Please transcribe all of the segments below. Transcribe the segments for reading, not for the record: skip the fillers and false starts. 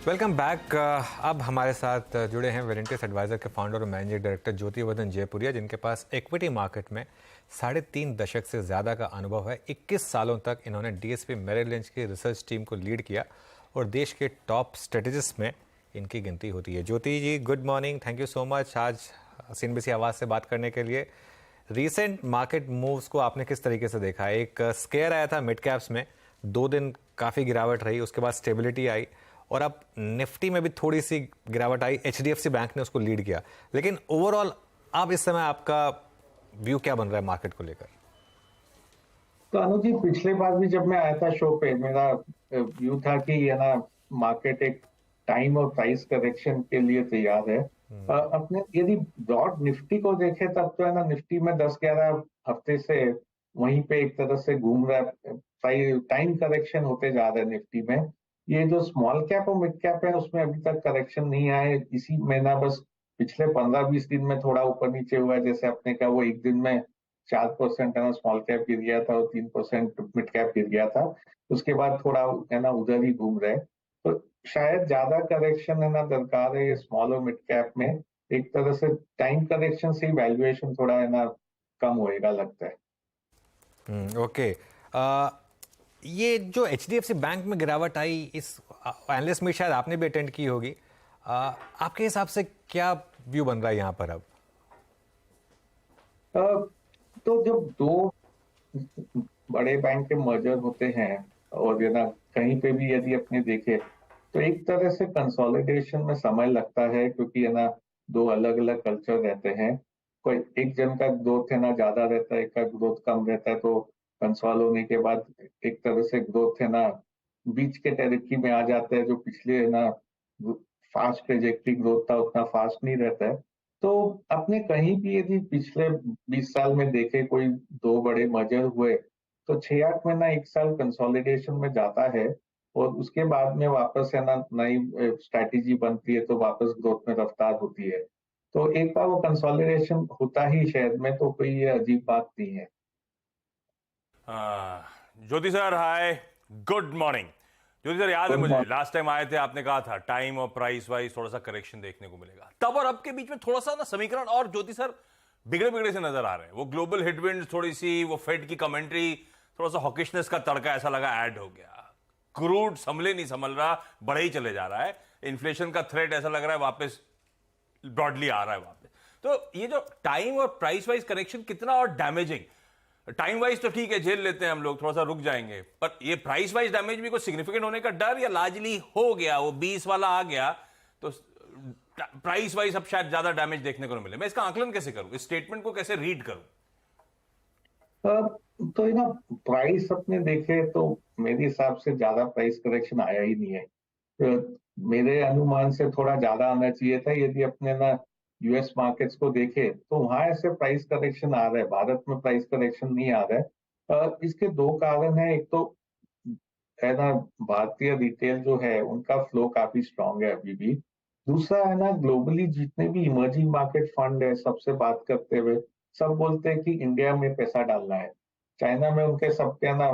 Welcome back. अब हमारे साथ जुड़े हैं वेलेंटिस एडवाइजर के फाउंडर और मैनेजिंग डायरेक्टर ज्योतिवर्धन जयपुरिया, जिनके पास इक्विटी मार्केट में 3.5 दशक से ज़्यादा का अनुभव है। 21 सालों तक इन्होंने डीएसपी मेरिल लिंच की रिसर्च टीम को लीड किया और देश के टॉप स्ट्रेटेजिस्ट में इनकी गिनती होती है। Jyoti ji, good morning, thank you so much आज सीएनबीसी आवाज़ से बात करने के लिए। रीसेंट मार्केट मूव्स को आपने किस तरीके से देखा? एक स्केयर आया था मिड कैप्स में, 2 दिन काफ़ी गिरावट रही, उसके बाद स्टेबिलिटी आई और अब निफ्टी में भी थोड़ी सी गिरावट आई। एचडीएफसी बैंक ने उसको लीड किया, लेकिन ओवरऑल अब इस समय आपका व्यू क्या बन रहा है मार्केट को लेकर? तो अनुज जी, पिछले बार भी जब मैं आया था शो पे, मेरा व्यू था कि ये ना मार्केट एक टाइम और प्राइस करेक्शन के लिए तैयार है। अपने यदि ब्रॉड निफ्टी को देखें तब तो है ना, निफ्टी में 10-11 हफ्ते से वहीं पे एक तरह से घूम रहा है। टाइम करेक्शन होते जा रहा है निफ्टी में। ये जो स्मॉल कैप और मिड कैप है उसमें अभी तक करेक्शन नहीं आए। इसी महीना बस पिछले 15-20 दिन में थोड़ा ऊपर नीचे हुआ है। जैसे आपने कहा, वो एक दिन में 4% है ना स्मॉल कैप गिर गया था और 3% मिड कैप गिर गया था। उसके बाद थोड़ा है ना उधर ही घूम रहे। तो शायद ज्यादा करेक्शन है ना दरकार है ये स्मॉल और मिड कैप में। एक तरह से टाइम करेक्शन से ही वैल्यूएशन थोड़ा है ना कम होएगा लगता है। ओके। ये जो एचडीएफसी बैंक में गिरावट आई, इस एनालिस्ट मीट शायद आपने भी अटेंड की होगी। आपके हिसाब से क्या व्यू बन रहा है यहाँ पर अब? अ, तो जब दो बड़े बैंक के मर्जर होते हैं और ये ना कहीं पे भी यदि अपने देखे तो एक तरह से कंसोलिडेशन में समय लगता है, क्योंकि है ना दो अलग अलग कल्चर रहते हैं। कोई एक जन का ग्रोथ है ना ज्यादा रहता है, एक का ग्रोथ कम रहता है, तो कंसोल होने के बाद एक तरह से ग्रोथ है ना बीच के टेरिटरी में आ जाता है। जो पिछले है ना फास्ट ट्रेजेक्टरी ग्रोथ था उतना फास्ट नहीं रहता है। तो अपने कहीं भी यदि पिछले 20 साल में देखे कोई दो बड़े मर्जर हुए तो 6-8 महीना 1 साल कंसोलिडेशन में जाता है और उसके बाद में वापस है ना नई स्ट्रैटेजी बनती है, तो वापस ग्रोथ में रफ्तार होती है। तो एक बार वो कंसोलिडेशन होता ही शहर में, तो कोई ये अजीब बात नहीं है। ज्योति सर, हाय, गुड मॉर्निंग। ज्योति सर, याद है गुड मुझे मॉर्निंग। लास्ट टाइम आए थे, आपने कहा था टाइम और प्राइस वाइज थोड़ा सा करेक्शन देखने को मिलेगा। तब और अब के बीच में थोड़ा सा ना समीकरण और ज्योति सर बिगड़े बिगड़े से नजर आ रहे हैं। वो ग्लोबल हेडविंड थोड़ी सी, वो फेड की कमेंट्री, थोड़ा सा हॉकिशनेस का तड़का ऐसा लगा ऐड हो गया। क्रूड संभले नहीं संभल रहा, बढ़े ही चले जा रहा है। इन्फ्लेशन का थ्रेट ऐसा लग रहा है वापस ब्रॉडली आ रहा है वापस। तो ये जो टाइम और प्राइस वाइज करेक्शन कितना और डैमेजिंग, टाइम वाइज तो ठीक है झेल लेते हैं हम लोग, थोड़ा सा रुक जाएंगे, पर ये प्राइस वाइज डैमेज भी कुछ सिग्निफिकेंट होने का डर, या लार्जली हो गया वो 20 वाला आ गया तो प्राइस वाइज अब शायद ज्यादा डैमेज देखने को नहीं मिले? मैं इसका आकलन कैसे करूं, इस स्टेटमेंट को कैसे रीड करूं? तो ये ना प्राइस अपने देखे तो मेरे हिसाब से ज्यादा प्राइस करेक्शन आया ही नहीं है। मेरे अनुमान से थोड़ा ज्यादा आना चाहिए था। यदि अपने ना यूएस मार्केट्स को देखे तो वहां ऐसे प्राइस करेक्शन आ रहा है, भारत में प्राइस करेक्शन नहीं आ रहा है। इसके दो कारण है। एक तो है ना भारतीय रिटेल जो है उनका फ्लो काफी स्ट्रांग है अभी भी। दूसरा है ना ग्लोबली जितने भी इमर्जिंग मार्केट फंड है सबसे बात करते हुए सब बोलते हैं कि इंडिया में पैसा डालना है। चाइना में उनके सबके ना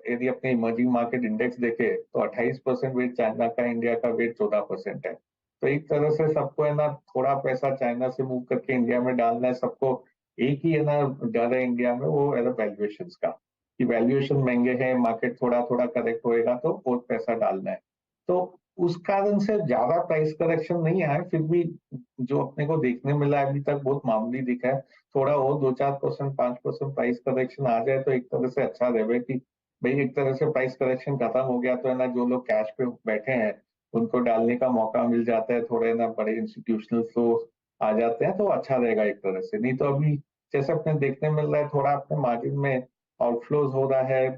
यदि अपने इमर्जिंग मार्केट इंडेक्स देखे तो 28% वेट चाइना का, इंडिया का वेट 14% है। तो एक तरह से सबको है ना थोड़ा पैसा चाइना से मूव करके इंडिया में डालना है। सबको एक ही है ना डर है इंडिया में, वो है वैल्यूएशन का, कि वैल्यूएशन महंगे हैं, मार्केट थोड़ा थोड़ा करेक्ट होएगा तो और पैसा डालना है। तो उस कारण से ज्यादा प्राइस करेक्शन नहीं आया, फिर भी जो अपने को देखने मिला है अभी तक बहुत मामूली दिखा है। थोड़ा और 2-4%, 5% प्राइस करेक्शन आ जाए तो एक तरह से अच्छा रहे कि भाई एक तरह से प्राइस करेक्शन खत्म हो गया तो है ना जो लोग कैश पे बैठे हैं उनको डालने का मौका मिल जाता है, थोड़े ना बड़े इंस्टीट्यूशनल फ्लो आ जाते हैं, तो अच्छा रहेगा एक तरह से। नहीं तो अभी जैसे अपने देखने मिल रहा है थोड़ा अपने मार्जिन में आउटफ्लोज हो रहा है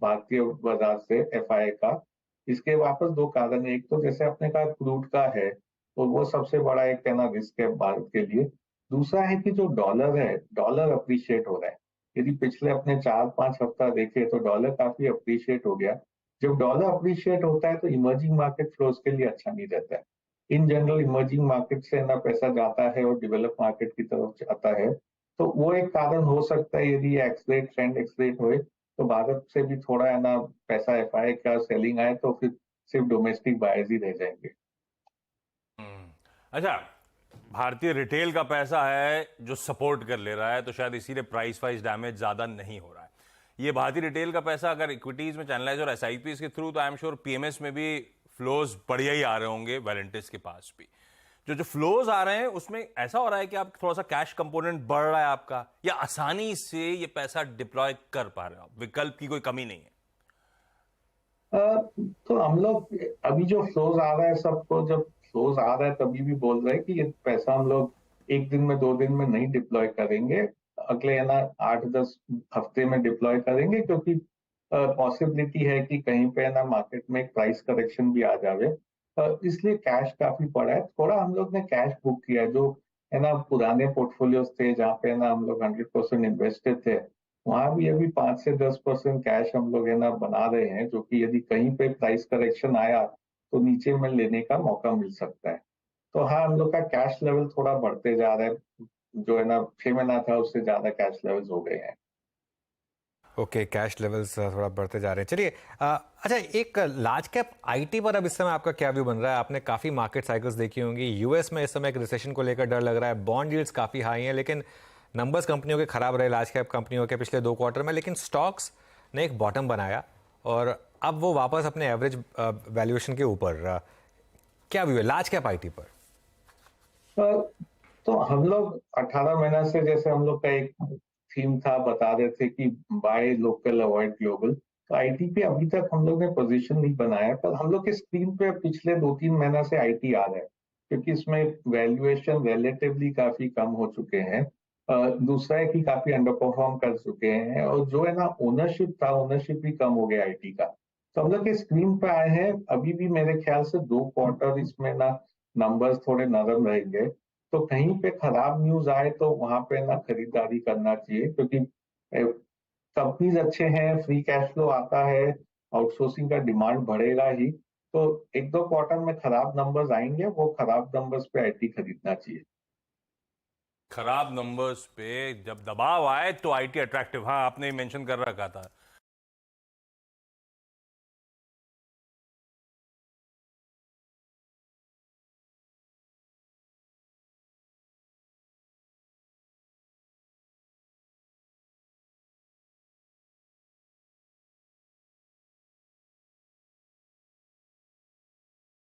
भारतीय बाजार से एफआई का। इसके वापस दो कारण है। एक तो जैसे आपने कहा क्रूड का है, तो वो सबसे बड़ा एक है ना रिस्क है भारत के लिए। दूसरा है कि जो डॉलर है, डॉलर अप्रिशिएट हो रहा है। यदि पिछले अपने 4-5 हफ्ता देखे तो डॉलर काफी अप्रिशिएट हो गया। जब डॉलर अप्रिशिएट होता है तो इमर्जिंग मार्केट फ्लोज के लिए अच्छा नहीं रहता है। इन जनरल इमर्जिंग मार्केट से ना पैसा जाता है और डेवलप मार्केट की तरफ जाता है। तो वो एक कारण हो सकता है। यदि एक्सलेट ट्रेंड एक्सलेट होए तो भारत से भी थोड़ा है ना पैसा एफआई का सेलिंग आए तो फिर सिर्फ डोमेस्टिक बायर्स ही रह जाएंगे। अच्छा, भारतीय रिटेल का पैसा है जो सपोर्ट कर ले रहा है, तो शायद इसीलिए प्राइस वाइज डैमेज ज्यादा नहीं हो रहा है। ये भारतीय रिटेल का पैसा अगर इक्विटीज में चैनलाइज और एसआईपीज के थ्रू, तो आई एम श्योर पीएमएस में भी फ्लोज बढ़िया ही आ रहे होंगे, वेलेंटिस के पास भी। जो फ्लोज आ रहे हैं उसमें ऐसा हो रहा है कि आप थोड़ा सा कैश कंपोनेंट बढ़ रहा है आपका, या आसानी से ये पैसा डिप्लॉय कर पा रहे हो आप, विकल्प की कोई कमी नहीं है? तो हम लोग अभी जो फ्लोज आ रहा है, सबको जब फ्लोज आ रहा है तभी भी बोल रहे हैं कि ये पैसा हम लोग एक दिन में 2 दिन में नहीं डिप्लॉय करेंगे, अगले है ना 8-10 हफ्ते में डिप्लॉय करेंगे, क्योंकि पॉसिबिलिटी है कि कहीं पे है ना मार्केट में एक प्राइस करेक्शन भी आ जावे। इसलिए कैश काफी पड़ा है, थोड़ा हम लोग ने कैश बुक किया है, जो है ना पुराने पोर्टफोलियोज थे जहाँ पे है ना हम लोग 100% इन्वेस्टेड थे, वहां भी अभी 5 से 10% कैश हम लोग है ना बना रहे हैं, जो कि यदि कहीं पे प्राइस करेक्शन आया तो नीचे में लेने का मौका मिल सकता है। तो हाँ, हम लोग का कैश लेवल थोड़ा बढ़ते जा रहा है, जो है ना 6 महीना था उससे ज्यादा कैश लेवल्स हो गए हैं। ओके, कैश लेवल्स थोड़ा बढ़ते जा रहे हैं। चलिए, अच्छा, एक लार्ज कैप आईटी पर अब इस समय आपका क्या व्यू बन रहा है? आपने काफ़ी मार्केट साइकिल्स देखी होंगी। यूएस में इस समय एक रिसेशन को लेकर डर लग रहा है, बॉन्ड यील्ड्स काफ़ी हाई हैं, लेकिन नंबर्स कंपनियों के खराब रहे, लार्ज कैप कंपनियों के पिछले 2 क्वार्टर में, लेकिन स्टॉक्स ने एक बॉटम बनाया और अब वो वापस अपने एवरेज वैल्यूएशन के ऊपर। क्या व्यू है लार्ज कैप आईटी पर? तो हम लोग 18 महीना से, जैसे हम लोग का एक थीम था, बता रहे थे कि बाय लोकल अवॉइड ग्लोबल, तो आईटी पे अभी तक हम लोग ने पोजीशन नहीं बनाया, पर हम लोग के स्क्रीन पे पिछले 2-3 महीना से आईटी आ रहा है, क्योंकि इसमें वैल्यूएशन रिलेटिवली काफी कम हो चुके हैं। दूसरा है कि काफी अंडर परफॉर्म कर चुके हैं, और जो है ना ओनरशिप था, ओनरशिप भी कम हो गया आईटी का। तो हम लोग के स्क्रीन पे आए हैं, अभी भी मेरे ख्याल से 2 क्वार्टर इसमें ना नंबर्स थोड़े नरम रहेंगे, तो कहीं पे खराब न्यूज आए तो वहां पे ना खरीदारी करना चाहिए, क्योंकि कंपनीज अच्छे हैं, फ्री कैश फ्लो आता है, आउटसोर्सिंग का डिमांड बढ़ेगा ही, तो 1-2 क्वार्टर में खराब नंबर्स आएंगे, वो खराब नंबर्स पे आईटी खरीदना चाहिए। खराब नंबर्स पे जब दबाव आए तो आईटी अट्रैक्टिव, हाँ आपने मेंशन कर रखा था।